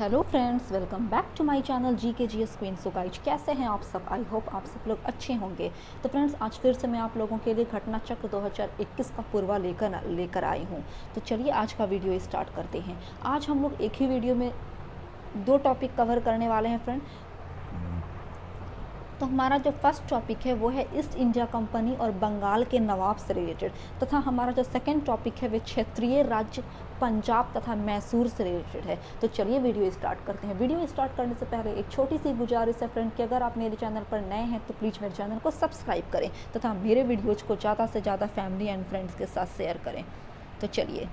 Hello friends, welcome back to my channel GKGS queen. So guys, कैसे हैं आप सब? आई होप आप सब लोग अच्छे होंगे। तो फ्रेंड्स, आज फिर से मैं आप लोगों के लिए घटना चक्र 2021 का पूर्वा लेकर आई हूँ। तो चलिए आज का वीडियो स्टार्ट करते हैं। आज हम लोग एक ही वीडियो में दो टॉपिक कवर करने वाले हैं फ्रेंड। तो हमारा जो फर्स्ट टॉपिक है वो है ईस्ट इंडिया कंपनी और बंगाल के नवाब से रिलेटेड, तथा हमारा जो सेकंड टॉपिक है वो क्षेत्रीय राज्य पंजाब तथा मैसूर से रिलेटेड है। तो चलिए वीडियो स्टार्ट करते हैं। वीडियो स्टार्ट करने से पहले एक छोटी सी गुजारिश है फ्रेंड कि अगर आप मेरे चैनल पर नए हैं तो प्लीज़ मेरे चैनल को सब्सक्राइब करें तथा मेरे वीडियोज़ को ज़्यादा से ज़्यादा फैमिली एंड फ्रेंड्स के साथ शेयर करें। तो चलिए,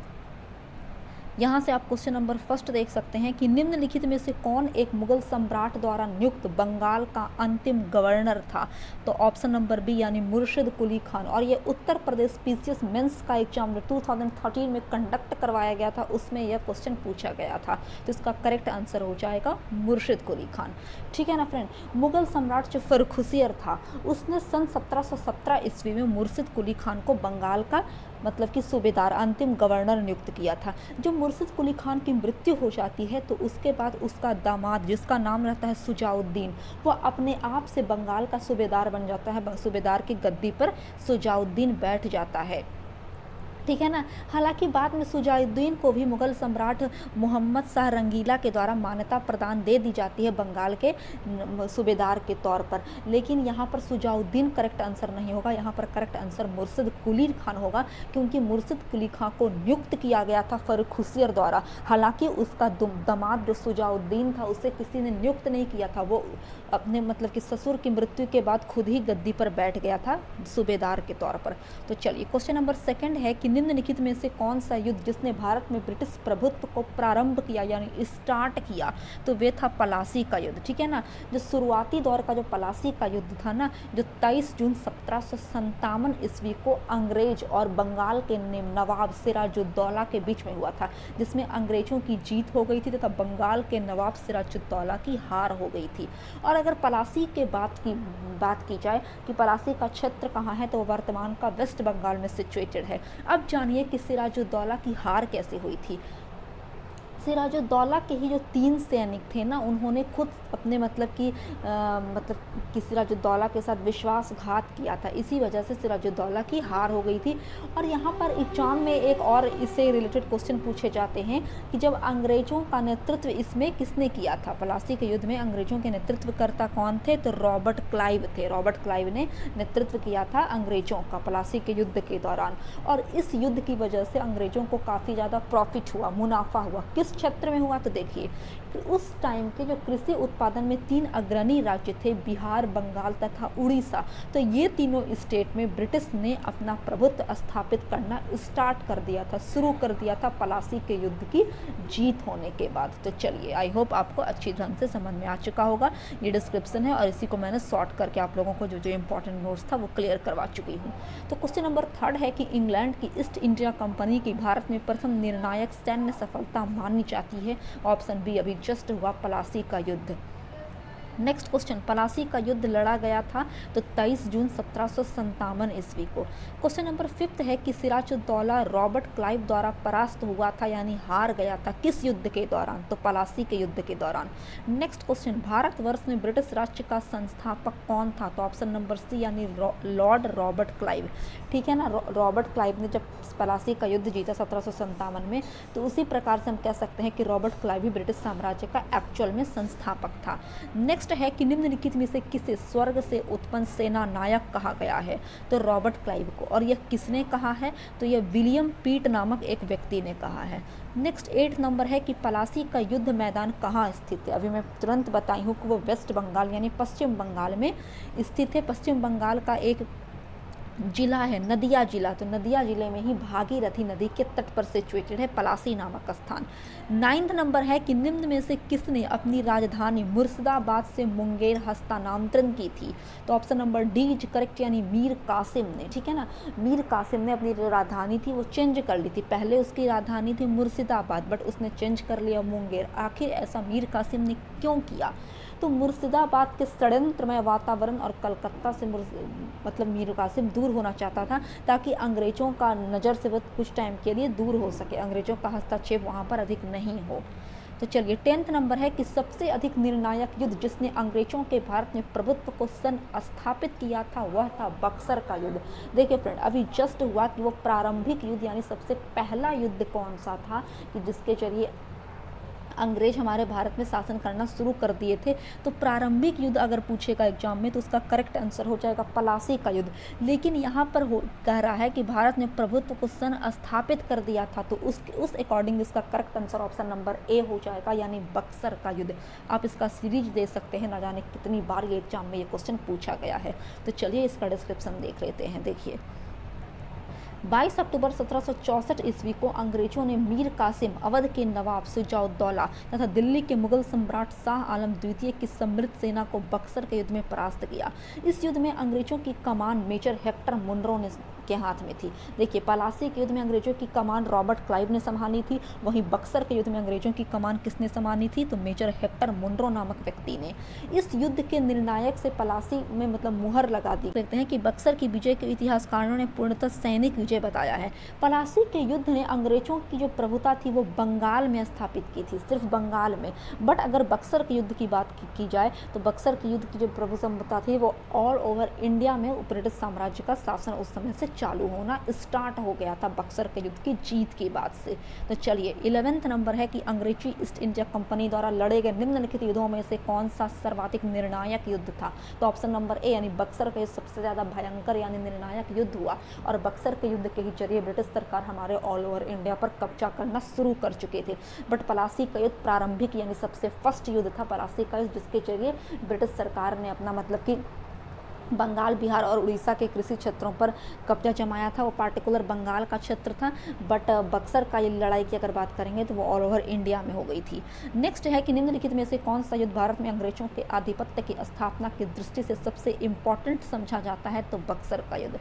यहाँ से आप क्वेश्चन नंबर फर्स्ट देख सकते हैं कि निम्नलिखित में से कौन एक मुगल सम्राट द्वारा नियुक्त बंगाल का अंतिम गवर्नर था? तो ऑप्शन नंबर बी यानी मुर्शिद कुली खान। और ये उत्तर प्रदेश PCS मेंस का एग्जाम जो 2013 में कंडक्ट करवाया गया था उसमें यह क्वेश्चन पूछा गया था। तो इसका करेक्ट आंसर हो जाएगा मुर्शिद कुली खान। ठीक है ना फ्रेंड। मुगल सम्राट जो फर्रुखसियर था उसने सन 1717 ईस्वी में मुर्शिद कुली खान को बंगाल का मतलब कि सूबेदार अंतिम गवर्नर नियुक्त किया था। जब मुर्शिद कुली खान की मृत्यु हो जाती है तो उसके बाद उसका दामाद जिसका नाम रहता है सुजाउद्दीन, वह अपने आप से बंगाल का सूबेदार बन जाता है। सूबेदार की गद्दी पर सुजाउद्दीन बैठ जाता है। ठीक है ना। हालांकि बाद में सुजाउद्दीन को भी मुगल सम्राट मोहम्मद शाह रंगीला के द्वारा मान्यता प्रदान दे दी जाती है बंगाल के सूबेदार के तौर पर, लेकिन यहाँ पर सुजाउद्दीन करेक्ट आंसर नहीं होगा। यहाँ पर करेक्ट आंसर मुर्शिद कुली खान होगा, क्योंकि मुर्शिद कुली खान को नियुक्त किया गया था फर्रुखसियर द्वारा। हालांकि उसका दामाद जो सुजाउद्दीन था उसे किसी ने नियुक्त नहीं किया था, वो अपने मतलब कि ससुर की मृत्यु के बाद खुद ही गद्दी पर बैठ गया था सूबेदार के तौर पर। तो चलिए, क्वेश्चन नंबर सेकंड है कि निम्नलिखित में से कौन सा युद्ध जिसने भारत में ब्रिटिश प्रभुत्व को प्रारंभ किया यानी स्टार्ट किया? तो वे था पलासी का युद्ध। ठीक है ना। जो शुरुआती दौर का जो पलासी का युद्ध था ना, जो 23 जून 1757 ईस्वी को अंग्रेज और बंगाल के नवाब सिराजुद्दौला के बीच में हुआ था, जिसमें अंग्रेजों की जीत हो गई थी तथा बंगाल के नवाब सिराजुद्दौला की हार हो गई थी। और अगर पलासी के बात की जाए कि पलासी का क्षेत्र कहाँ है, तो वर्तमान का वेस्ट बंगाल में सिचुएटेड है। अब जानिए कि सिराजुद्दौला की हार कैसे हुई थी। सिराजुद्दौला के ही जो 3 सैनिक थे ना, उन्होंने खुद अपने मतलब कि सिराजुद्दौला के साथ विश्वासघात किया था। इसी वजह से सिराजुद्दौला की हार हो गई थी। और यहाँ पर एग्जाम में एक और इससे रिलेटेड क्वेश्चन पूछे जाते हैं कि जब अंग्रेजों का नेतृत्व इसमें किसने किया था? पलासी के युद्ध में अंग्रेजों के नेतृत्वकर्ता कौन थे? तो रॉबर्ट क्लाइव थे। रॉबर्ट क्लाइव ने नेतृत्व किया था अंग्रेजों का पलासी के युद्ध के दौरान। और इस युद्ध की वजह से अंग्रेजों को काफ़ी ज़्यादा प्रॉफिट हुआ, मुनाफा हुआ। किस क्षेत्र में हुआ? तो देखिए, उस टाइम के जो कृषि उत्पादन में 3 अग्रणी राज्य थे, बिहार, बंगाल तथा उड़ीसा। तो ये तीनों स्टेट में ब्रिटिश ने अपना प्रभुत्व स्थापित करना स्टार्ट कर दिया था, शुरू कर दिया था पलासी के युद्ध की जीत होने के बाद। तो चलिए, आई होप आपको अच्छी ढंग से समझ में आ चुका होगा। ये डिस्क्रिप्शन है और इसी को मैंने शॉर्ट करके आप लोगों को जो जो इंपॉर्टेंट नोट्स था वो क्लियर करवा चुकी हूँ। तो क्वेश्चन नंबर 3 है कि इंग्लैंड की ईस्ट इंडिया कंपनी की भारत में प्रथम निर्णायक सैन्य सफलता मानी जाती है? ऑप्शन बी, अभी जस्ट हुआ पलासी का युद्ध। नेक्स्ट क्वेश्चन, पलासी का युद्ध लड़ा गया था तो 23 जून 1757 ईस्वी को। क्वेश्चन नंबर 5 है कि सिराजुद्दौला रॉबर्ट क्लाइव द्वारा परास्त हुआ था यानी हार गया था किस युद्ध के दौरान? तो पलासी के युद्ध के दौरान। नेक्स्ट क्वेश्चन, भारतवर्ष में ब्रिटिश राज्य का संस्थापक कौन था? तो ऑप्शन नंबर सी यानी लॉर्ड रॉबर्ट क्लाइव। ठीक है ना। रॉबर्ट क्लाइव ने जब पलासी का युद्ध जीता 1757 में, तो उसी प्रकार से हम कह सकते हैं कि रॉबर्ट क्लाइव भी ब्रिटिश साम्राज्य का एक्चुअल में संस्थापक था। नेक्स्ट है कि निम्नलिखित में से किसे स्वर्ग से उत्पन्न सेना नायक कहा गया है? तो रॉबर्ट क्लाइव को। और यह किसने कहा है? तो यह विलियम पीट नामक एक व्यक्ति ने कहा है। नेक्स्ट 8 नंबर है कि पलासी का युद्ध मैदान कहाँ स्थित है? अभी मैं तुरंत बताई हूँ कि वो वेस्ट बंगाल यानी पश्चिम बंगाल में स्थित है। पश्चिम बंगाल का एक जिला है नदिया जिला। तो नदिया जिले में ही भागीरथी नदी के तट पर सिचुएटेड है पलासी नामक स्थान। 9 नंबर है कि निम्न में से किसने अपनी राजधानी मुर्शिदाबाद से मुंगेर हस्तांतरण की थी? तो option number D is correct यानी मीर कासिम ने। ठीक है ना। मीर कासिम ने अपनी जो राजधानी थी वो चेंज कर ली थी। पहले उसकी राजधानी थी मुर्शिदाबाद, बट उसने चेंज कर लिया मुंगेर। आखिर ऐसा मीर कासिम ने क्यों किया? तो मुर्शिदाबाद के षड्यंत्रमय वातावरण और कलकत्ता से मतलब मीर कासिम दूर होना चाहता था, ताकि अंग्रेजों का नज़र से वो कुछ टाइम के लिए दूर हो सके, अंग्रेजों का हस्तक्षेप वहाँ पर अधिक नहीं हो। तो चलिए 10th नंबर है कि सबसे अधिक निर्णायक युद्ध जिसने अंग्रेजों के भारत में प्रभुत्व को स्थापित किया था वह था बक्सर का युद्ध। देखिए फ्रेंड, अभी जस्ट हुआ कि वो प्रारंभिक युद्ध यानी सबसे पहला युद्ध कौन सा था कि जिसके जरिए अंग्रेज हमारे भारत में शासन करना शुरू कर दिए थे। तो प्रारंभिक युद्ध अगर पूछेगा एग्जाम में तो उसका करेक्ट आंसर हो जाएगा पलासी का युद्ध। लेकिन यहाँ पर कह रहा है कि भारत ने प्रभुत्व को स्थापित कर दिया था, तो उस अकॉर्डिंग इसका correct answer option number A हो जाएगा, यानी बक्सर का युद्ध। आप इसका सीरीज दे सकते हैं, ना जाने कितनी बार ये एग्जाम में ये क्वेश्चन पूछा गया है। तो चलिए इसका डिस्क्रिप्शन देख लेते हैं। देखिए 22 अक्टूबर 1764 ईस्वी को अंग्रेजों ने मीर कासिम, अवध के नवाब सुजाउद्दौला तथा दिल्ली के मुगल सम्राट शाह आलम द्वितीय की समृद्ध सेना को बक्सर के युद्ध में परास्त किया। इस युद्ध में अंग्रेजों की कमान मेजर हेक्टर मुनरो के हाथ में थी। देखिए पलासी के युद्ध में अंग्रेजों की कमान रॉबर्ट क्लाइव ने संभाली थी, वहीं बक्सर के युद्ध में अंग्रेजों की कमान किसने संभाली थी, तो मेजर हेक्टर मुनरो नामक व्यक्ति ने। इस युद्ध के निर्णायक से पलासी में मतलब मुहर लगा दी। देखते हैं कि बक्सर की विजय के इतिहासकारों ने पूर्णतः सैनिक विजय बताया है। पलासी के युद्ध ने अंग्रेजों की जो प्रभुता थी वो बंगाल में स्थापित की थी, सिर्फ बंगाल में। बट अगर बक्सर के युद्ध की बात की जाए तो बक्सर के युद्ध की जो प्रभुसत्ता थी वो ऑल ओवर इंडिया में ब्रिटिश साम्राज्य का शासन उस समय से चालू होना स्टार्ट हो गया था बक्सर के युद्ध की जीत के बाद से। तो चलिए 11th नंबर है कि अंग्रेजी ईस्ट इंडिया कंपनी द्वारा लड़े गए निम्नलिखित युद्धों में से कौन सा सर्वाधिक निर्णायक युद्ध था, तो ऑप्शन नंबर ए यानी बक्सर का युद्ध सबसे ज़्यादा भयंकर यानी निर्णायक युद्ध हुआ। और बक्सर के युद्ध के ही जरिए ब्रिटिश सरकार हमारे ऑल ओवर इंडिया पर कब्जा करना शुरू कर चुके थे। बट पलासी का युद्ध प्रारंभिक यानी सबसे फर्स्ट युद्ध था पलासी का युद्ध, जिसके जरिए ब्रिटिश सरकार ने अपना मतलब कि बंगाल, बिहार और उड़ीसा के कृषि क्षेत्रों पर कब्जा जमाया था। वो पार्टिकुलर बंगाल का क्षेत्र था, बट बक्सर का ये लड़ाई की अगर बात करेंगे तो वो ऑल ओवर इंडिया में हो गई थी। नेक्स्ट है कि निम्नलिखित में से कौन सा युद्ध भारत में अंग्रेजों के आधिपत्य की स्थापना की दृष्टि से सबसे इम्पोर्टेंट समझा जाता है, तो बक्सर का युद्ध।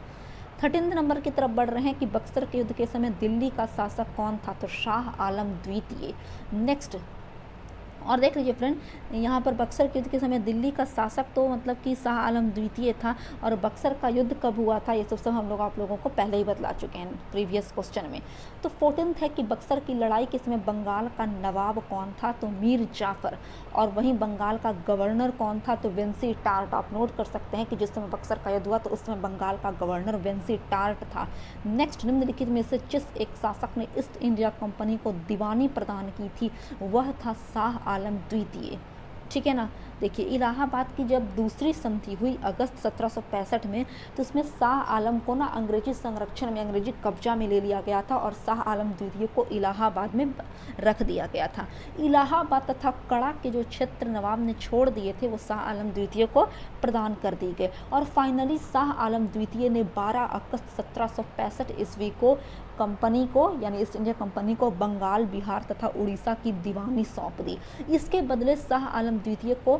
13 नंबर की तरफ बढ़ रहे हैं कि बक्सर के युद्ध के समय दिल्ली का शासक कौन था, तो शाह आलम द्वितीय। नेक्स्ट और देख लीजिए फ्रेंड, यहाँ पर बक्सर के युद्ध के समय दिल्ली का शासक तो मतलब कि शाह आलम द्वितीय था। और बक्सर का युद्ध कब हुआ था ये सब हम लोग आप लोगों को पहले ही बतला चुके हैं प्रीवियस क्वेश्चन में। तो 14th है कि बक्सर की लड़ाई के समय बंगाल का नवाब कौन था, तो मीर जाफर। और वहीं बंगाल का गवर्नर कौन था, तो वेंसी टार्ट। आप नोट कर सकते हैं कि जिस समय बक्सर का युद्ध हुआ तो उस समय बंगाल का गवर्नर वेंसी टार्ट था। नेक्स्ट, निम्नलिखित में से जिस एक शासक ने ईस्ट इंडिया कंपनी को दीवानी प्रदान की थी वह था शाह आलम द्वितीय। ठीक है ना। देखिए इलाहाबाद की जब दूसरी संधि हुई अगस्त 1765 में, तो उसमें शाह आलम को ना अंग्रेजी संरक्षण में, अंग्रेजी कब्जा में ले लिया गया था और शाह आलम द्वितीय को इलाहाबाद में रख दिया गया था। इलाहाबाद तथा कड़ा के जो क्षेत्र नवाब ने छोड़ दिए थे वो शाह आलम द्वितीय को प्रदान कर दिए गए। और फाइनली शाह आलम द्वितीय ने 12 अगस्त 1765 ईस्वी को कंपनी को यानी ईस्ट इंडिया कंपनी को बंगाल, बिहार तथा उड़ीसा की दीवानी सौंप दी। इसके बदले शाह आलम द्वितीय को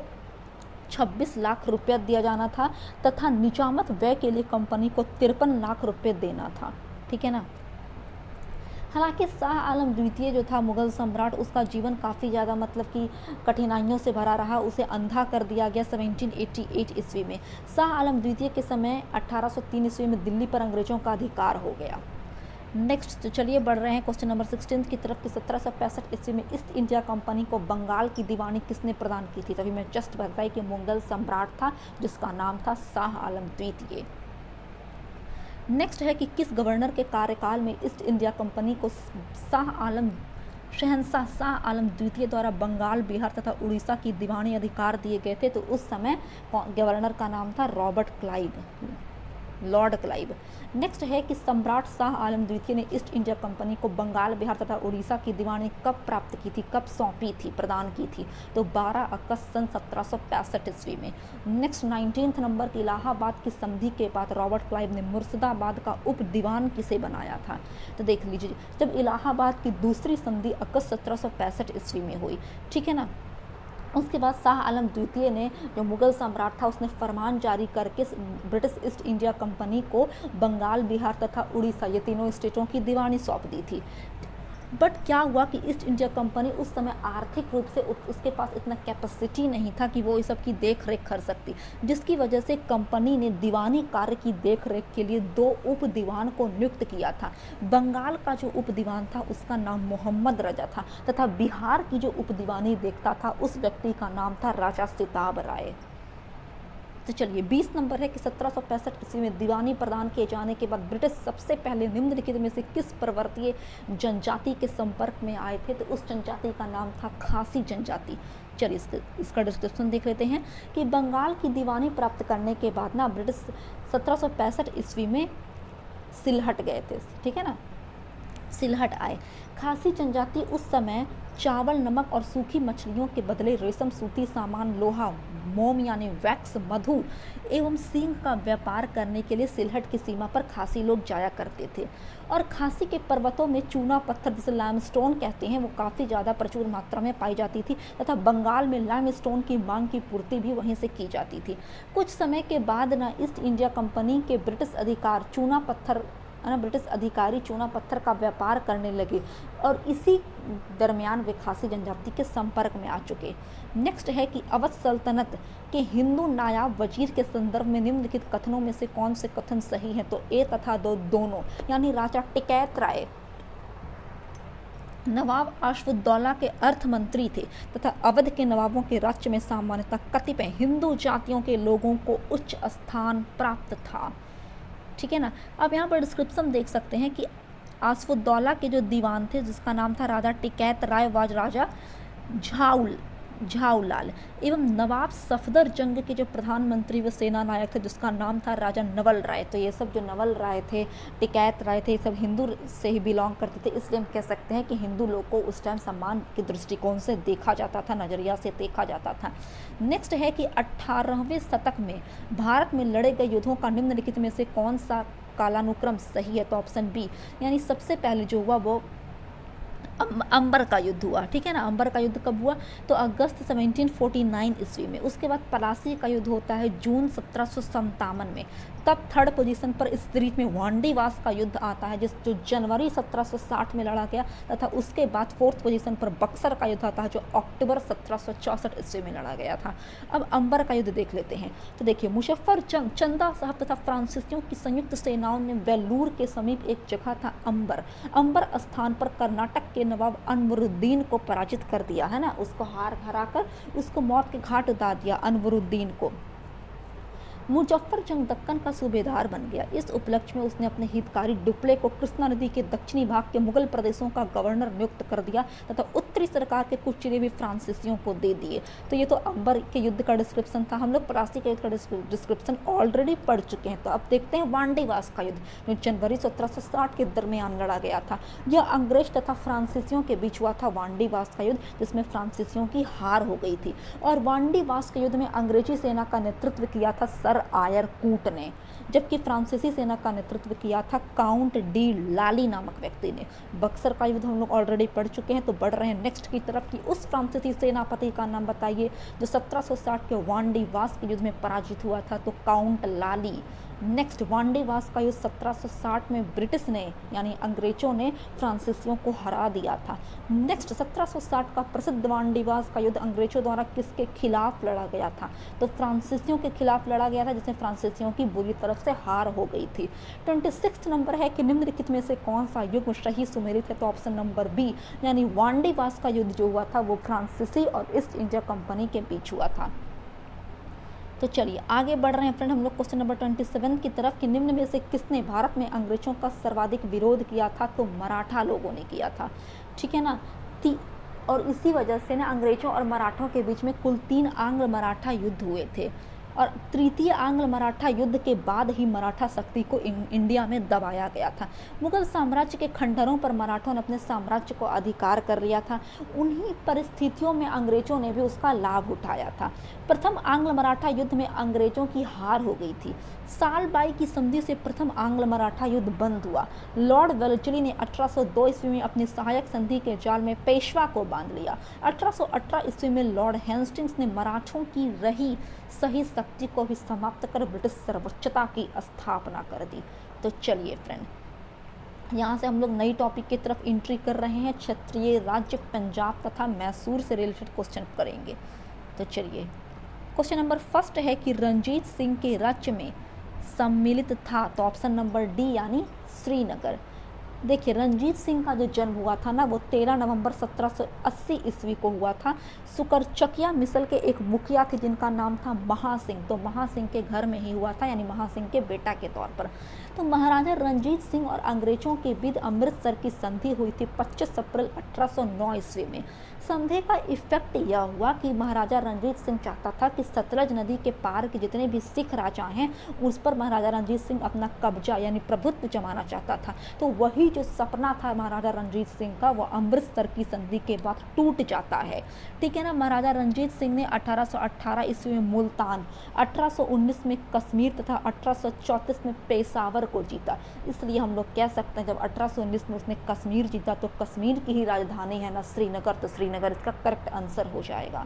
26 लाख रुपया दिया जाना था तथा निजामत व्यय के लिए कंपनी को 53 लाख रुपये देना था। ठीक है ना। हालांकि शाह आलम द्वितीय जो था मुगल सम्राट, उसका जीवन काफ़ी ज़्यादा मतलब कि कठिनाइयों से भरा रहा। उसे अंधा कर दिया गया 1788 ईस्वी में। शाह आलम द्वितीय के समय 1803 ईस्वी में दिल्ली पर अंग्रेजों का अधिकार हो गया। नेक्स्ट तो चलिए बढ़ रहे हैं क्वेश्चन नंबर 16 की तरफ कि 1765 ईस्वी में ईस्ट इंडिया कंपनी को बंगाल की दीवानी किसने प्रदान की थी। तभी मैं जस्ट बताई कि मुगल सम्राट था जिसका नाम था शाह आलम द्वितीय। नेक्स्ट है कि किस गवर्नर के कार्यकाल में ईस्ट इंडिया कंपनी को शहंशाह शाह आलम द्वितीय द्वारा बंगाल, बिहार तथा उड़ीसा की दीवानी अधिकार दिए गए थे, तो उस समय गवर्नर का नाम था लॉर्ड क्लाइव। नेक्स्ट है कि सम्राट शाह आलम द्वितीय ने ईस्ट इंडिया कंपनी को बंगाल, बिहार तथा उड़ीसा की दीवानी कब प्राप्त की थी, कब सौंपी थी, प्रदान की थी, तो 12 अगस्त सन 1765 ईस्वी में। नेक्स्ट 19th नंबर की इलाहाबाद की संधि के बाद रॉबर्ट क्लाइव ने मुर्शिदाबाद का उप दीवान किसे बनाया था, तो देख लीजिए जब इलाहाबाद की दूसरी संधि अगस्त 1765 ईस्वी में हुई। ठीक है ना। उसके बाद शाह आलम द्वितीय ने जो मुगल सम्राट था उसने फरमान जारी करके ब्रिटिश ईस्ट इंडिया कंपनी को बंगाल, बिहार तथा उड़ीसा ये तीनों स्टेटों की दीवानी सौंप दी थी। बट क्या हुआ कि ईस्ट इंडिया कंपनी उस समय आर्थिक रूप से उसके पास इतना कैपेसिटी नहीं था कि वो इस सब की देख रेख कर सकती, जिसकी वजह से कंपनी ने दीवानी कार्य की देख रेख के लिए 2 उप दीवान को नियुक्त किया था। बंगाल का जो उप दीवान था उसका नाम मोहम्मद रजा था, तथा बिहार की जो उप दीवानी देखता था उस व्यक्ति का नाम था राजा सिताब राय। तो चलिए 20 नंबर है कि 1765 ईस्वी में दीवानी प्रदान किए जाने के बाद ब्रिटिश सबसे पहले निम्नलिखित में से किस पर्वतीय जनजाति के संपर्क में आए थे? तो उस जनजाति का नाम था खासी जनजाति। चलिए इसका डिस्क्रिप्शन देख लेते हैं कि बंगाल की दीवानी प्राप्त करने के बाद ना ब्रिटिश 1765 ईस्वी में सिलहट गए थे, ठीक है ना, सिलहट आए। खासी जनजाति उस समय चावल, नमक और सूखी मछलियों के बदले रेशम, सूती सामान, लोहा, मोम यानी वैक्स, मधु एवं सींग का व्यापार करने के लिए सिलहट की सीमा पर खासी लोग जाया करते थे। और खासी के पर्वतों में चूना पत्थर जिसे लाइमस्टोन कहते हैं वो काफ़ी ज़्यादा प्रचुर मात्रा में पाई जाती थी, तथा बंगाल में लाइमस्टोन की मांग की पूर्ति भी वहीं से की जाती थी। कुछ समय के बाद ना ईस्ट इंडिया कंपनी के ब्रिटिश अधिकारी चूना पत्थर का व्यापार करने लगे और इसी दरमियान वे खासी जनजाति के संपर्क में आ चुके। नेक्स्ट है कि अवध सल्तनत के हिंदू नायाब वजीर के संदर्भ में निम्नलिखित कथनों में से कौन से कथन सही हैं? तो ए तथा दोनों, यानी राजा टिकैत राय नवाब आशफुद्दौला के अर्थ मंत्री थे तथा अवध के नवाबों के राज्य में सामान्यतः कतिपय हिंदू जातियों के लोगों को उच्च स्थान प्राप्त था, ठीक है ना। अब यहाँ पर डिस्क्रिप्शन देख सकते हैं कि आसफुद्दौला के जो दीवान थे जिसका नाम था राजा टिकैत राय वाज राजा झाऊलाल एवं नवाब सफदरजंग के जो प्रधानमंत्री व सेना नायक थे जिसका नाम था राजा नवल राय। तो ये सब जो नवल राय थे, टिकैत राय थे, ये सब हिंदू से ही बिलोंग करते थे, इसलिए हम कह सकते हैं कि हिंदू लोग को उस टाइम सम्मान के दृष्टिकोण से देखा जाता था, नज़रिया से देखा जाता था। नेक्स्ट है कि 18वें शतक में भारत में लड़े गए युद्धों का निम्नलिखित में से कौन सा कालानुक्रम सही है? तो ऑप्शन बी, यानी सबसे पहले जो हुआ वो अंबर का युद्ध हुआ, ठीक है ना। अंबर का युद्ध कब हुआ? तो अगस्त 1749 ईस्वी में। उसके बाद पलासी का युद्ध होता है जून 1757 में। तब थर्ड पोजीशन पर इस सीरीज में वांडीवास का युद्ध आता है जो जनवरी 1760 में लड़ा गया, तथा उसके बाद फोर्थ पोजीशन पर बक्सर का युद्ध आता है जो अक्टूबर 1764 ईस्वी में लड़ा गया था। अब अंबर का युद्ध देख लेते हैं। तो देखिए, मुजफ्फर जंग, चंदा साहब तथा फ्रांसीसियों की संयुक्त सेनाओं ने वेल्लूर के समीप एक जगह था अंबर स्थान पर कर्नाटक के नवाब अनवरुद्दीन को पराजित कर दिया, है ना। उसको हार हराकर उसको मौत के घाट उतार दिया अनवरुद्दीन को। मुजफ्फर जंग दक्कन का सूबेदार बन गया। इस उपलक्ष्य में उसने अपने हितकारी डुप्ले को कृष्णा नदी के दक्षिणी भाग के मुगल प्रदेशों का गवर्नर नियुक्त कर दिया तथा उत्तरी सरकार के कुछ जिले भी फ्रांसीसियों को दे दिए। तो ये तो अंबर के युद्ध का डिस्क्रिप्शन था। हम लोग पलासी के युद्ध का डिस्क्रिप्शन ऑलरेडी पढ़ चुके हैं। तो अब देखते हैं वांडीवास का युद्ध जो जनवरी 1760 के दरमियान लड़ा गया था। यह अंग्रेज तथा फ्रांसीसियों के बीच हुआ था वांडीवास का युद्ध, जिसमें फ्रांसीसियों की हार हो गई थी। और वांडीवास के युद्ध में अंग्रेजी सेना का नेतृत्व किया था सर आयर कूट ने, जबकि फ्रांसीसी सेना का नेतृत्व किया था काउंट डी लाली नामक व्यक्ति ने। बक्सर का युद्ध हम लोग ऑलरेडी पढ़ चुके हैं। तो बढ़ रहे हैं नेक्स्ट की तरफ कि उस फ्रांसीसी सेनापति का नाम बताइए जो 1760 के वांडीवास के युद्ध में पराजित हुआ था। तो काउंट लाली। नेक्स्ट, वांडीवास का युद्ध 1760 में ब्रिटिश ने यानी अंग्रेजों ने फ्रांसीसियों को हरा दिया था। नेक्स्ट, 1760 का प्रसिद्ध वांडीवास का युद्ध अंग्रेजों द्वारा किसके खिलाफ लड़ा गया था? तो फ्रांसीसियों के खिलाफ लड़ा गया था, जिसमें फ्रांसीसियों की बुरी तरफ से हार हो गई थी। 26 नंबर है कि निम्नलिखित में से कौन सा युग सही सुमेलित है? तो ऑप्शन नंबर बी, यानी वांडीवास का युद्ध जो हुआ था वो फ्रांसीसी और ईस्ट इंडिया कंपनी के बीच हुआ था। तो चलिए आगे बढ़ रहे हैं फ्रेंड हम लोग क्वेश्चन नंबर 27 की तरफ कि निम्न में से किसने भारत में अंग्रेजों का सर्वाधिक विरोध किया था? तो मराठा लोगों ने किया था, ठीक है ना। और इसी वजह से ना अंग्रेजों और मराठों के बीच में कुल 3 आंग्ल मराठा युद्ध हुए थे। और तृतीय आंग्ल मराठा युद्ध के बाद ही मराठा शक्ति को इंडिया में दबाया गया था। मुगल साम्राज्य के खंडहरों पर मराठों ने अपने साम्राज्य को अधिकार कर लिया था। उन्हीं परिस्थितियों में अंग्रेजों ने भी उसका लाभ उठाया था। प्रथम आंग्ल मराठा युद्ध में अंग्रेजों की हार हो गई थी। साल बाई की संधि से प्रथम आंग्ल मराठा युद्ध बंद हुआ। लॉर्ड वेल्लेस्ली ने 1802 ईस्वी में अपनी सहायक संधि के जाल में पेशवा को बांध लिया। 1818 ईस्वी में लॉर्ड हेस्टिंग्स ने मराठों की रही सही शक्ति को भी समाप्त कर ब्रिटिश सर्वोच्चता की स्थापना कर दी। तो चलिए फ्रेंड यहाँ से हम लोग नई टॉपिक की तरफ एंट्री कर रहे हैं। क्षेत्रीय राज्य पंजाब तथा मैसूर से रिलेटेड क्वेश्चन करेंगे। तो चलिए, क्वेश्चन नंबर फर्स्ट है कि रणजीत सिंह के राज्य में सम्मिलित था, तो ऑप्शन नंबर डी यानी श्रीनगर। देखिए, रणजीत सिंह का जो जन्म हुआ था ना, वो 13 नवंबर 1780 ईस्वी को हुआ था। सुकरचकिया मिसल के एक मुखिया थे जिनका नाम था महासिंह, तो महासिंह के घर में ही हुआ था, यानी महासिंह के बेटा के तौर पर। तो महाराजा रणजीत सिंह और अंग्रेजों के बीच अमृतसर की संधि हुई थी 25 अप्रैल 1809 ईस्वी में। संधि का इफेक्ट यह हुआ कि महाराजा रणजीत सिंह चाहता था कि सतलज नदी के पार के जितने भी सिख राजा हैं उस पर महाराजा रणजीत सिंह अपना कब्जा यानी प्रभुत्व जमाना चाहता था। तो वही जो सपना था महाराजा रणजीत सिंह का, वो अमृतसर की संधि के बाद टूट जाता है। ठीक है ना। महाराजा रणजीत सिंह ने 1818 ईस्वी में मुल्तान, 1819 में कश्मीर तथा 1834 में पेशावर को जीता। इसलिए हम लोग कह सकते हैं जब 1819 में उसने कश्मीर जीता तो कश्मीर की ही राजधानी है ना श्रीनगर, तो श्रीनगर इसका करेक्ट आंसर हो जाएगा।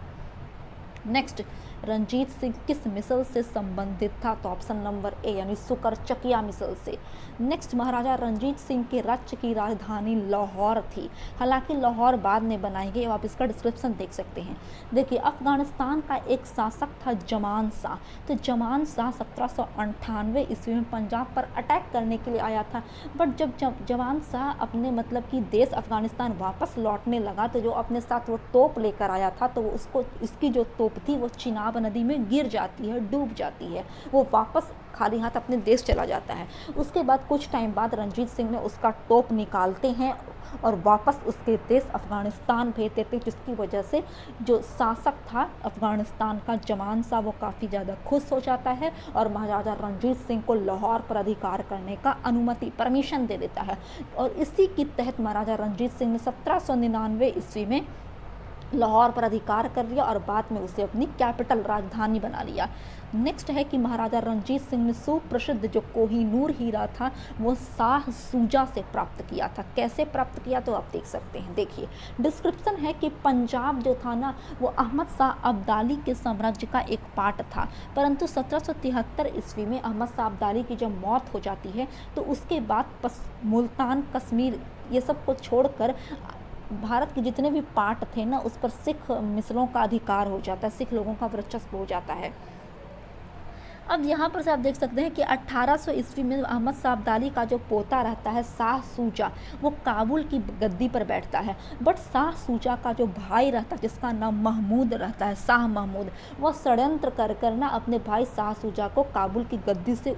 नेक्स्ट, रणजीत सिंह किस मिसल से संबंधित था, तो ऑप्शन नंबर ए यानी सुकरचकिया मिसल से। नेक्स्ट, महाराजा रणजीत सिंह के राज्य की राजधानी लाहौर थी, हालांकि लाहौर बाद में बनाई गई। आप इसका डिस्क्रिप्शन देख सकते हैं। देखिए, अफगानिस्तान का एक शासक था जमान शाह, तो जमान शाह 1798 ईस्वी में पंजाब पर अटैक करने के लिए आया था। बट जब जमान शाह अपने मतलब कि देश अफगानिस्तान वापस लौटने लगा तो जो अपने साथ वो तोप लेकर आया था, तो उसको इसकी जो तोप थी वो चिनाब नदी में गिर जाती है, डूब जाती है। वो वापस खाली हाथ अपने देश चला जाता है। उसके बाद कुछ टाइम बाद रणजीत सिंह ने उसका तोप निकालते हैं और वापस उसके देश अफगानिस्तान भेज देते, जिसकी वजह से जो शासक था अफगानिस्तान का जमान शाह वो काफ़ी ज़्यादा खुश हो जाता है और महाराजा रणजीत सिंह को लाहौर पर अधिकार करने का अनुमति परमिशन दे देता है। और इसी के तहत महाराजा रणजीत सिंह ने 1799 ईस्वी में लाहौर पर अधिकार कर लिया और बाद में उसे अपनी कैपिटल राजधानी बना लिया। नेक्स्ट है कि महाराजा रणजीत सिंह ने सुप्रसिद्ध जो कोहिनूर हीरा था वो शाह सूजा से प्राप्त किया था। कैसे प्राप्त किया तो आप देख सकते हैं। देखिए, डिस्क्रिप्शन है कि पंजाब जो था ना वो अहमद शाह अब्दाली के साम्राज्य का एक पार्ट था, परंतु 1773 ईस्वी में अहमद शाह अब्दाली की जब मौत हो जाती है तो उसके बाद मुल्तान, कश्मीर ये सब को छोड़कर भारत के जितने भी पार्ट थे ना उस पर सिख मिसलों का अधिकार हो जाता है, सिख लोगों का वर्चस्व हो जाता है। अब यहाँ पर से आप देख सकते हैं कि 1800 ईस्वी में अहमद शाह अब्दाली का जो पोता रहता है शाह सूजा, वो काबुल की गद्दी पर बैठता है। बट शाह सूजा का जो भाई रहता है जिसका नाम महमूद रहता है, शाह महमूद, वह षड्यंत्र कर ना अपने भाई शाह सूजा को काबुल की गद्दी से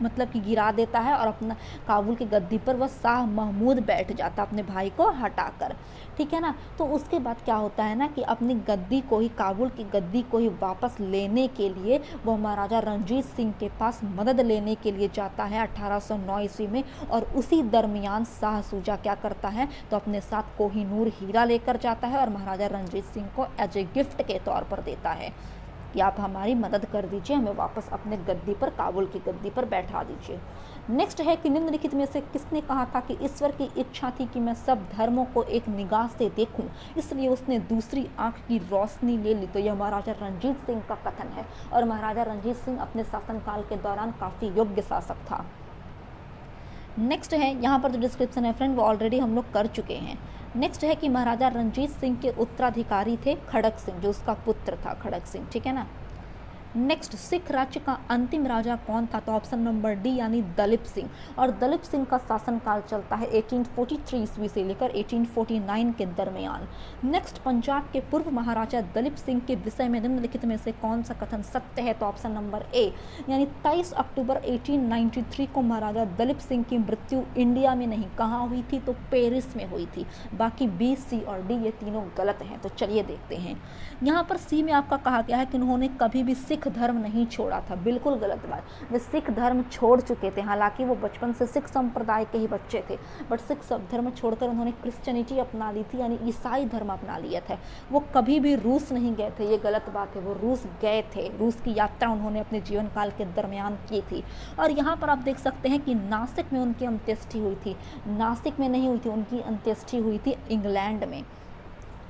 मतलब कि गिरा देता है और अपना काबुल की गद्दी पर वह शाह महमूद बैठ जाता है अपने भाई को हटाकर। ठीक है ना। तो उसके बाद क्या होता है ना कि अपनी गद्दी को ही, काबुल की गद्दी को ही वापस लेने के लिए वह महाराजा रणजीत सिंह के पास मदद लेने के लिए जाता है 1809 ईस्वी में। और उसी दरमियान शाह सूजा क्या करता है तो अपने साथ कोहिनूर हीरा लेकर जाता है और महाराजा रणजीत सिंह को एज ए गिफ्ट के तौर पर देता है कि आप हमारी मदद कर दीजिए, हमें वापस अपने गद्दी पर, काबुल की गद्दी पर बैठा दीजिए। नेक्स्ट है कि निम्नलिखित में से किसने कहा था कि ईश्वर की इच्छा थी कि मैं सब धर्मों को एक निगाह से देखूं, इसलिए उसने दूसरी आंख की रोशनी ले ली। तो यह महाराजा रणजीत सिंह का कथन है और महाराजा रणजीत सिंह अपने शासनकाल के दौरान काफ़ी योग्य शासक था। नेक्स्ट है, यहाँ पर जो डिस्क्रिप्शन है फ्रेंड वो ऑलरेडी हम लोग कर चुके हैं। नेक्स्ट है कि महाराजा रणजीत सिंह के उत्तराधिकारी थे खड़क सिंह, जो उसका पुत्र था खड़क सिंह। ठीक है ना। नेक्स्ट, सिख राज्य का अंतिम राजा कौन था तो ऑप्शन नंबर डी यानी दलीप सिंह। और दलीप सिंह का शासनकाल चलता है 1843 ईस्वी से लेकर 1849 के दरमियान। नेक्स्ट, पंजाब के पूर्व महाराजा दलीप सिंह के विषय में निम्नलिखित में से कौन सा कथन सत्य है तो ऑप्शन नंबर ए यानी 23 अक्टूबर 1893 को महाराजा दलीप सिंह की मृत्यु इंडिया में नहीं, कहाँ हुई थी तो पेरिस में हुई थी। बाकी बी, सी और डी ये तीनों गलत हैं। तो चलिए देखते हैं। यहाँ पर सी में आपका कहा गया है कि उन्होंने कभी भी सिख धर्म नहीं छोड़ा था। बिल्कुल गलत बात। वे सिख धर्म छोड़ चुके थे, हालांकि वो बचपन से सिख संप्रदाय के ही बच्चे थे, बट सिख धर्म छोड़कर उन्होंने क्रिश्चियनिटी अपना ली थी, यानी ईसाई धर्म अपना लिया था। वो कभी भी रूस नहीं गए थे, ये गलत बात है। वो रूस गए थे, रूस की यात्रा उन्होंने अपने जीवन काल के दरमियान की थी। और यहाँ पर आप देख सकते हैं कि नासिक में उनकी अंत्येष्टि हुई थी, नासिक में नहीं हुई थी, उनकी अंत्येष्टि हुई थी इंग्लैंड में।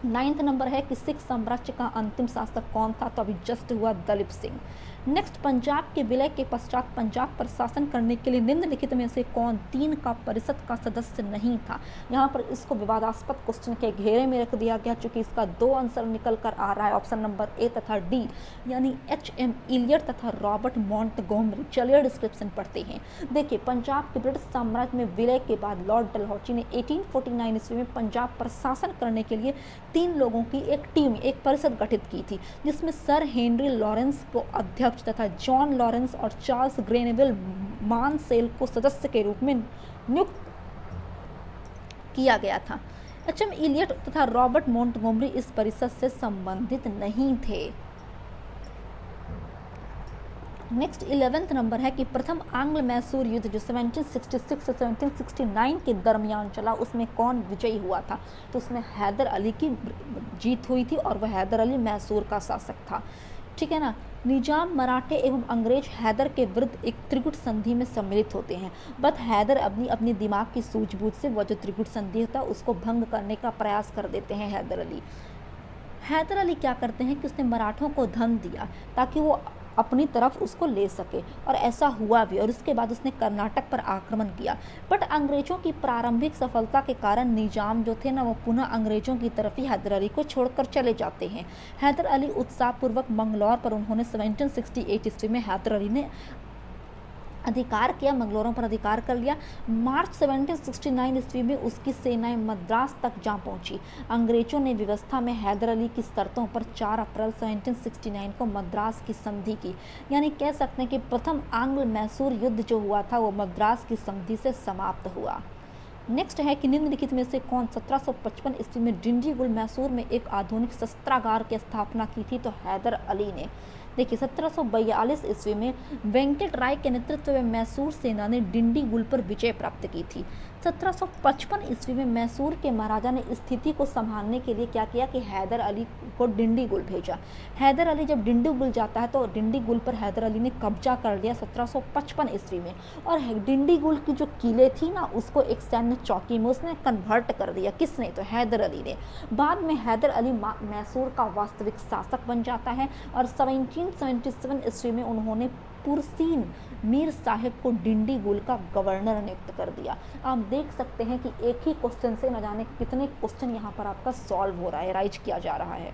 9th नंबर है कि सिख साम्राज्य का अंतिम शासक कौन था, तो अभी जस्ट हुआ दलीप सिंह। नेक्स्ट, पंजाब के विलय के पश्चात पंजाब पर शासन करने के लिए निम्नलिखित में से कौन 3 का परिषद का सदस्य नहीं था। यहाँ पर इसको विवादास्पद क्वेश्चन के घेरे में रख दिया गया, चूंकि इसका 2 आंसर निकल कर आ रहा है, ऑप्शन नंबर ए तथा डी, यानी एच.एम. इलियट तथा रॉबर्ट मॉन्टगोमरी। चलिए डिस्क्रिप्शन पढ़ते हैं। देखिए, पंजाब के ब्रिटिश साम्राज्य में विलय के बाद लॉर्ड डलहौजी ने 1849 ईस्वी में पंजाब पर शासन करने के लिए 3 लोगों की एक टीम, एक परिषद गठित की थी, जिसमें सर हेनरी लॉरेंस को अध्यक्ष तथा जॉन लॉरेंस और चार्ल्स ग्रेनेविल मानसेल को सदस्य के रूप में नियुक्त किया गया था। एच.एम. इलियट तथा रॉबर्ट मॉन्टगोमरी इस परिषद से संबंधित नहीं थे। नेक्स्ट 11th नंबर है कि प्रथम आंग्ल मैसूर युद्ध जो 1766 से 1769 के दरमियान चला, उसमें कौन विजयी हुआ था, तो उसमें हैदर अली की जीत हुई थी और वह हैदर अली मैसूर का शासक था। ठीक है ना। निजाम मराठे एवं अंग्रेज हैदर के विरुद्ध एक त्रिगुट संधि में सम्मिलित होते हैं, बट हैदर अपनी दिमाग की सूझबूझ से वह जो त्रिगुट संधि होता है उसको भंग करने का प्रयास कर देते हैं हैदर अली। हैदर अली क्या करते हैं कि उसने मराठों को धन दिया ताकि वो अपनी तरफ उसको ले सके, और ऐसा हुआ भी, और उसके बाद उसने कर्नाटक पर आक्रमण किया। बट अंग्रेजों की प्रारंभिक सफलता के कारण निजाम जो थे ना, वो पुनः अंग्रेजों की तरफ ही हैदर अली को छोड़कर चले जाते हैं। हैदर अली उत्साहपूर्वक मंगलौर पर उन्होंने 1768 ईस्वी में हैदर अली ने अधिकार किया, मंगलोरों पर अधिकार कर लिया। मार्च 1769 ईस्वी में उसकी सेनाएं मद्रास तक जा पहुंची। अंग्रेजों ने व्यवस्था में हैदर अली की शर्तों पर 4 अप्रैल 1769 को मद्रास की संधि की, यानी कह सकते हैं कि प्रथम आंग्ल मैसूर युद्ध जो हुआ था वो मद्रास की संधि से समाप्त हुआ। नेक्स्ट है कि निम्नलिखित में से कौन 1755 ईस्वी में डिंडीगुल मैसूर में एक आधुनिक शस्त्रागार की स्थापना की थी, तो हैदर अली ने। देखिए, 1742 ईस्वी में वेंकट राय के नेतृत्व में मैसूर सेना ने डिंडीगुल पर विजय प्राप्त की थी। 1755 ईस्वी में मैसूर के महाराजा ने स्थिति को संभालने के लिए क्या किया कि हैदर अली को डिंडीगुल भेजा। हैदर अली जब डिंडीगुल जाता है तो डिंडीगुल पर हैदर अली ने कब्जा कर लिया 1755 ईस्वी में, और डिंडीगुल की जो किले थी ना, उसको एक सैन्य चौकी में उसने कन्वर्ट कर दिया। किसने, तो हैदर अली ने। बाद में हैदर अली मैसूर का वास्तविक शासक बन जाता है, और 1777 ईस्वी में उन्होंने पुरसीन मीर साहिब को डिंडीगुल का गवर्नर नियुक्त कर दिया। आप देख सकते हैं कि एक ही क्वेश्चन से न जाने कितने क्वेश्चन यहाँ पर आपका सॉल्व हो रहा है, राइज किया जा रहा है।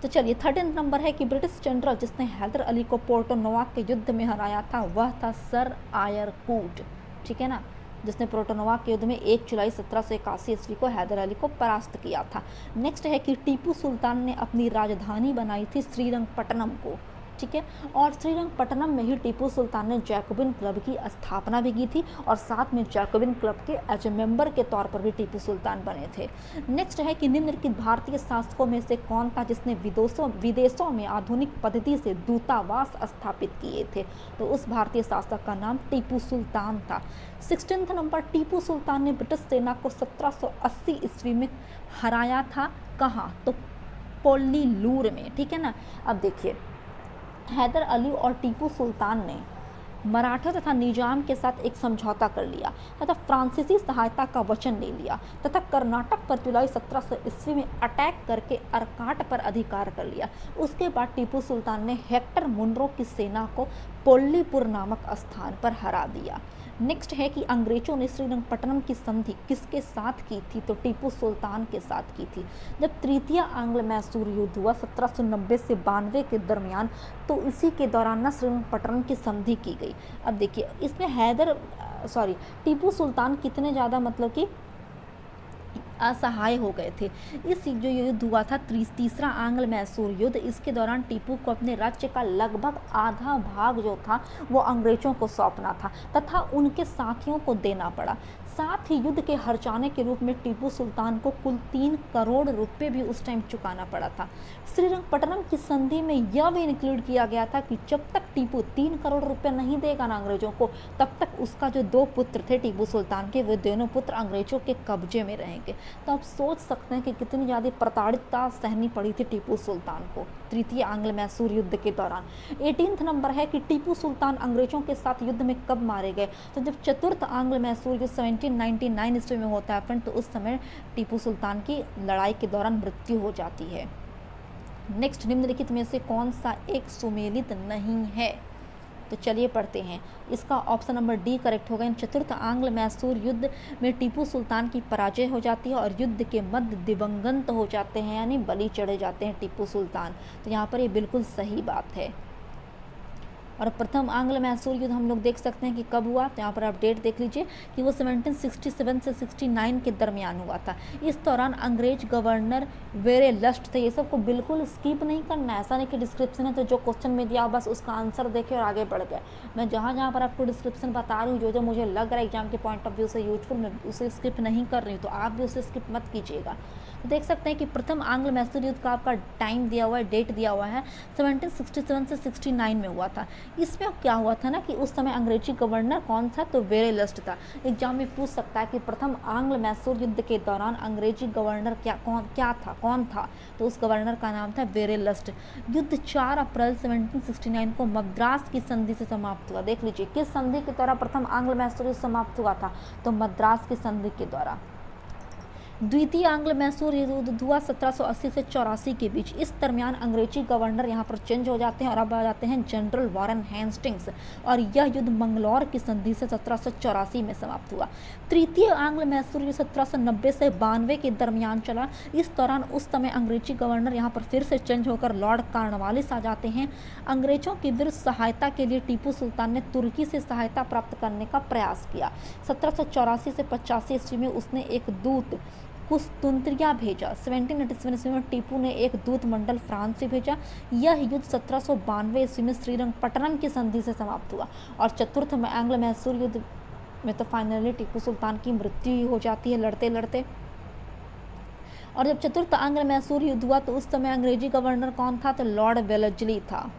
तो चलिए, 13 नंबर है कि ब्रिटिश जनरल जिसने हैदर अली को पोर्टो नोवा के युद्ध में हराया था वह था सर आयर कूट। ठीक है ना, जिसने पोर्टो नोवा के युद्ध में 1 जुलाई 1781 ईस्वी को हैदर अली को परास्त किया था। नेक्स्ट है कि टीपू सुल्तान ने अपनी राजधानी बनाई थी श्रीरंगपट्टनम को। ठीक है, और श्रीरंगपट्टनम में ही टीपू सुल्तान ने जैकोबिन क्लब की स्थापना भी की थी, और साथ में जैकोबिन क्लब के एज ए मेंबर के तौर पर भी टीपू सुल्तान बने थे। नेक्स्ट है कि निम्नलिखित भारतीय शासकों में से कौन था जिसने विदेशों में आधुनिक पद्धति से दूतावास स्थापित किए थे, तो उस भारतीय शासक का नाम टीपू सुल्तान था। 16 नंबर, टीपू सुल्तान ने ब्रिटिश सेना को 1780 ईस्वी में हराया था। कहाँ, तो पोल्लीलूर में। ठीक है ना। अब देखिए, हैदर अली और टीपू सुल्तान ने मराठा तथा निजाम के साथ एक समझौता कर लिया तथा फ्रांसीसी सहायता का वचन ले लिया तथा कर्नाटक पर जुलाई 1700 ईस्वी में अटैक करके अरकाट पर अधिकार कर लिया। उसके बाद टीपू सुल्तान ने हेक्टर मुनरो की सेना को पोल्लीपुर नामक स्थान पर हरा दिया। नेक्स्ट है कि अंग्रेजों ने श्रीरंगपट्टनम की संधि किसके साथ की थी, तो टीपू सुल्तान के साथ की थी। जब तृतीय आंग्ल मैसूर युद्ध हुआ 1790 से 92 के दरमियान, तो इसी के दौरान ना श्रीरंगपट्टनम की संधि की गई। अब देखिए, इसमें टीपू सुल्तान कितने ज़्यादा मतलब कि असहाय हो गए थे। इस जो युद्ध हुआ था तीसरा आंग्ल मैसूर युद्ध, इसके दौरान टीपू को अपने राज्य का लगभग आधा भाग जो था वो अंग्रेजों को सौंपना था तथा उनके साथियों को देना पड़ा। साथ ही युद्ध के हर्जाने के रूप में टीपू सुल्तान को कुल 3 करोड़ रुपए भी उस टाइम चुकाना पड़ा था। श्रीरंगपट्टनम की संधि में यह भी इंक्लूड किया गया था कि जब तक टीपू 3 करोड़ रुपए नहीं देगा ना अंग्रेजों को, तब तक उसका जो 2 पुत्र थे टीपू सुल्तान के, वो दोनों पुत्र अंग्रेजों के कब्जे में रहेंगे। तो आप सोच सकते हैं कि कितनी ज़्यादा प्रताड़ितता सहनी पड़ी थी टीपू सुल्तान को तृतीय आंग्ल मैसूर युद्ध के दौरान। 18 नंबर है कि टीपू सुल्तान अंग्रेजों के साथ युद्ध में कब मारे गए। तो जब चतुर्थ आंग्ल मैसूर युद्ध 1799 ईस्वी में होता है फ्रेंड, तो उस समय टीपू सुल्तान की लड़ाई के दौरान मृत्यु हो जाती है। नेक्स्ट, निम्नलिखित में से कौन सा एक सुमेलित नहीं है। तो चलिए पढ़ते हैं। इसका ऑप्शन नंबर डी करेक्ट होगा। चतुर्थ आंग्ल मैसूर युद्ध में टीपू सुल्तान की पराजय हो जाती है और युद्ध के मध्य दिवंगत हो जाते हैं, यानी बलि चढ़े जाते हैं टीपू सुल्तान। तो यहाँ पर ये बिल्कुल सही बात है। और प्रथम आंग्ल मैसूर युद्ध हम लोग देख सकते हैं कि कब हुआ। तो यहाँ पर आप डेट देख लीजिए कि वो 1767 से 69 के दरमियान हुआ था। इस दौरान अंग्रेज गवर्नर वेरेलस्ट थे। ये सब को बिल्कुल स्किप नहीं करना है, ऐसा नहीं कि डिस्क्रिप्शन है तो जो क्वेश्चन में दिया बस उसका आंसर देखे और आगे बढ़ गए। मैं जहाँ जहाँ पर आपको डिस्क्रिप्शन बता रही हूँ, जो जो मुझे लग रहा है एग्जाम के पॉइंट ऑफ व्यू से यूजफुल, मैं उसे स्किप नहीं कर रही हूँ, तो आप भी उसे स्किप मत कीजिएगा। तो देख सकते हैं कि प्रथम आंग्ल मैसूर युद्ध का आपका टाइम दिया हुआ है, डेट दिया हुआ है, 1767 से 69 में हुआ था। इसमें क्या हुआ था ना कि उस समय अंग्रेजी गवर्नर कौन था, तो वेरेलस्ट था। एग्जाम में पूछ सकता है कि प्रथम आंग्ल मैसूर युद्ध के दौरान अंग्रेजी गवर्नर कौन था, तो उस गवर्नर का नाम था वेरेलस्ट। युद्ध 4 अप्रैल 1769 को मद्रास की संधि से समाप्त हुआ। देख लीजिए किस संधि के द्वारा प्रथम आंग्ल मैसूर युद्ध समाप्त हुआ था, तो मद्रास की संधि के द्वारा। द्वितीय आंग्ल मैसूर युद्ध हुआ 1780 से 84 के बीच। इस दरमियान अंग्रेजी गवर्नर यहाँ पर चेंज हो जाते हैं और अब आ जाते हैं जनरल वॉरेन हेस्टिंग्स, और यह युद्ध मंगलौर की संधि से 1784 में समाप्त हुआ। तृतीय आंग्ल मैसूर युद्ध 1790 से 92 के दरमियान चला। इस दौरान उस समय अंग्रेजी गवर्नर यहाँ पर फिर से चेंज होकर लॉर्ड कॉर्नवालिस आ जाते हैं। अंग्रेजों के विरुद्ध सहायता के लिए टीपू सुल्तान ने तुर्की से सहायता प्राप्त करने का प्रयास किया। 1784 से 85 ईस्वी में उसने एक दूत कुस्तुंत्रिया भेजा। 1787 ईस्वी में टीपू ने एक दूत मंडल फ्रांस से भेजा। यह युद्ध 1792 ईस्वी में श्रीरंगपट्टनम की संधि से समाप्त हुआ। और चतुर्थ आंग्ल मैसूर युद्ध में तो फाइनली टीपू सुल्तान की मृत्यु ही हो जाती है लड़ते लड़ते। और जब चतुर्थ आंग्ल मैसूर युद्ध हुआ तो उस समय अंग्रेजी गवर्नर कौन था, तो लॉर्ड वेलेस्ली था।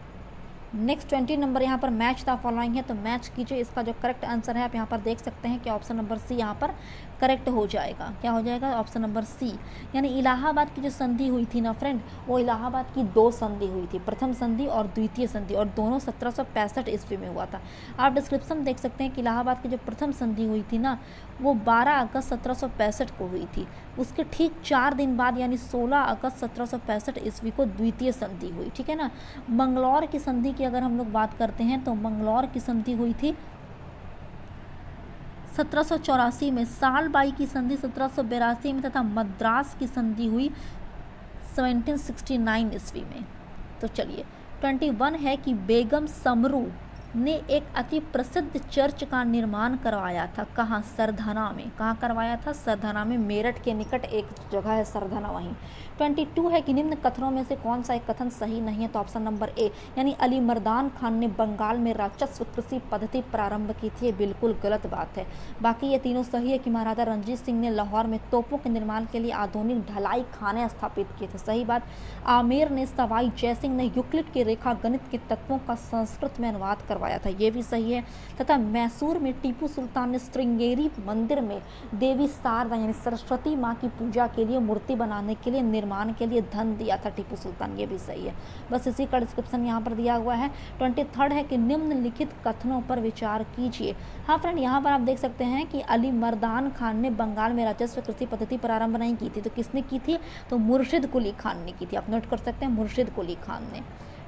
नेक्स्ट 20 नंबर यहाँ पर मैच द फॉलोइंग है, तो मैच कीजिए। इसका जो करेक्ट आंसर है आप यहाँ पर देख सकते हैं कि ऑप्शन नंबर सी यहाँ पर करेक्ट हो जाएगा। क्या हो जाएगा, ऑप्शन नंबर सी। यानी इलाहाबाद की जो संधि हुई थी ना फ्रेंड, वो इलाहाबाद की 2 संधि हुई थी, प्रथम संधि और द्वितीय संधि, और दोनों 1765 ईस्वी में हुआ था। आप डिस्क्रिप्शन देख सकते हैं कि इलाहाबाद की जो प्रथम संधि हुई थी ना, वो 12 अगस्त 1765 को हुई थी। उसके ठीक 4 दिन बाद यानी 16 अगस्त 1765 ईस्वी को द्वितीय संधि हुई। ठीक है ना। मंगलौर की संधि की अगर हम लोग बात करते हैं तो मंगलौर की संधि हुई थी 1784 में, सालबाई की संधि 1782 में तथा मद्रास की संधि हुई 1769 ईस्वी में। तो चलिए 21 है कि बेगम समरू ने एक अति प्रसिद्ध चर्च का निर्माण करवाया था। कहाँ, सरधना में। कहाँ करवाया था, सरधना में। मेरठ के निकट एक जगह है सरधना, वहीं। 22 है कि निम्न कथनों में से कौन सा एक कथन सही नहीं है, तो ऑप्शन नंबर ए, यानी अली मर्दान खान ने बंगाल में राजस्व कृषि पद्धति प्रारंभ की थी। ये बिल्कुल गलत बात है। बाकी ये तीनों सही है कि महाराजा रणजीत सिंह ने लाहौर में तोपों के निर्माण के लिए आधुनिक ढलाई खाने स्थापित किए थे। सही बात। आमेर ने सवाई जयसिंह ने यूक्लिड के रेखा गणित के तत्वों का संस्कृत में अनुवाद करवाया था। ये भी सही है। तथा मैसूर में टीपू सुल्तान ने श्रृंगेरी मंदिर में देवी शारदा यानी सरस्वती माँ की पूजा के लिए मूर्ति बनाने के लिए निर्माण के लिए धन दिया था टीपू सुल्तान। ये भी सही है। बस इसी का डिस्क्रिप्शन यहाँ पर दिया हुआ है। 23 है कि निम्नलिखित कथनों पर विचार कीजिए। हाँ फ्रेंड, यहाँ पर आप देख सकते हैं कि अली मर्दान खान ने बंगाल में राजस्व कृषि पद्धति प्रारंभ नहीं की थी, तो किसने की थी, तो मुर्शिद कुली खान ने की थी। आप नोट कर सकते हैं, मुर्शिद कुली खान ने।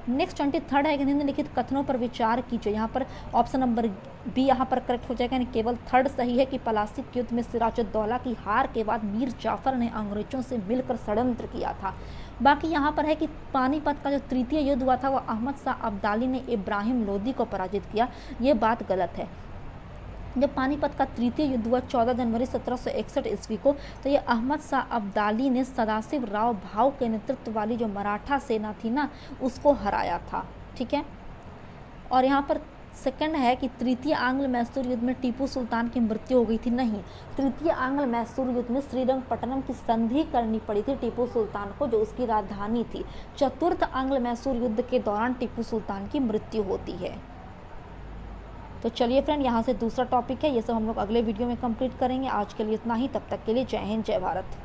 नेक्स्ट 23 है कि निम्नलिखित कथनों पर विचार कीजिए। यहाँ पर ऑप्शन नंबर बी यहाँ पर करेक्ट हो जाएगा, यानी केवल थर्ड सही है कि पलासी के युद्ध में सिराजुद्दौला की हार के बाद मीर जाफर ने अंग्रेजों से मिलकर षड्यंत्र किया था। बाकी यहाँ पर है कि पानीपत का जो तृतीय युद्ध हुआ था वो अहमद शाह अब्दाली ने इब्राहिम लोदी को पराजित किया। ये बात गलत है। जब पानीपत का तृतीय युद्ध हुआ 14 जनवरी 1761 ईस्वी को, तो ये अहमद शाह अब्दाली ने सदाशिव राव भाऊ के नेतृत्व वाली जो मराठा सेना थी ना, उसको हराया था। ठीक है। और यहाँ पर सेकंड है कि तृतीय आंग्ल मैसूर युद्ध में टीपू सुल्तान की मृत्यु हो गई थी। नहीं, तृतीय आंग्ल मैसूर युद्ध में श्रीरंगपट्टनम की संधि करनी पड़ी थी टीपू सुल्तान को, जो उसकी राजधानी थी। चतुर्थ आंग्ल मैसूर युद्ध के दौरान टीपू सुल्तान की मृत्यु होती है। तो चलिए फ्रेंड, यहाँ से दूसरा टॉपिक है, ये सब हम लोग अगले वीडियो में कंप्लीट करेंगे। आज के लिए इतना ही। तब तक के लिए जय हिंद, जय भारत।